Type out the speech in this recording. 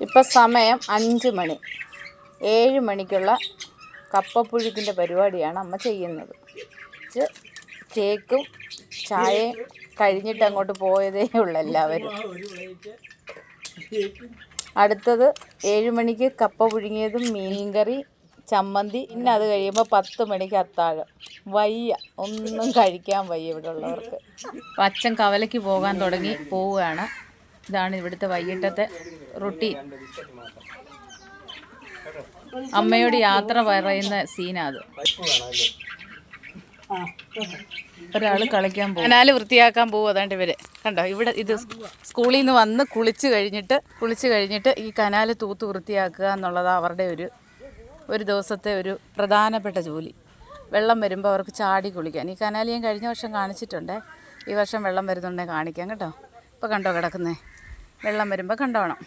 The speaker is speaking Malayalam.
ഇപ്പം സമയം 5 മണി. 7 മണിക്കുള്ള കപ്പപ്പുഴുക്കിൻ്റെ പരിപാടിയാണ് അമ്മ ചെയ്യുന്നത്. കേക്കും ചായയും കഴിഞ്ഞിട്ട് അങ്ങോട്ട് പോയതേ ഉള്ളൂ എല്ലാവരും. അടുത്തത് 7 മണിക്ക് കപ്പ പുഴുങ്ങിയതും മീൻകറി, ചമ്മന്തി. പിന്നെ അത് കഴിയുമ്പോൾ 10 മണിക്ക് അത്താഴം. വയ്യ, ഒന്നും കഴിക്കാൻ വയ്യ ഇവിടെ ഉള്ളവർക്ക്. അപ്പം അച്ഛൻ കവലയ്ക്ക് പോകാൻ പോവുകയാണ്. ഇതാണ് ഇവിടുത്തെ വൈകിട്ടത്തെ റുട്ടീൻ. അമ്മയോട് യാത്ര പറയുന്ന സീനാത്. ഒരാൾ കളിക്കാൻ പോകും. കനാല് വൃത്തിയാക്കാൻ പോകും. അതാണ്ട് ഇവര് കണ്ടോ, ഇവിടെ ഇത് സ്കൂളിൽ നിന്ന് വന്ന് കുളിച്ച് കഴിഞ്ഞിട്ട് ഈ കനാല് തൂത്ത് വൃത്തിയാക്കുക എന്നുള്ളതാണ് അവരുടെ ഒരു ദിവസത്തെ ഒരു പ്രധാനപ്പെട്ട ജോലി. വെള്ളം വരുമ്പോൾ അവർക്ക് ചാടി കുളിക്കാൻ. ഈ കനാല് ഞാൻ കഴിഞ്ഞ വർഷം കാണിച്ചിട്ടുണ്ട്. ഈ വർഷം വെള്ളം വരുന്നുണ്ടെങ്കിൽ കാണിക്കാം കേട്ടോ. ഇപ്പോൾ കണ്ടോ കിടക്കുന്നേ, വെള്ളം വരുമ്പോൾ കണ്ടോണം.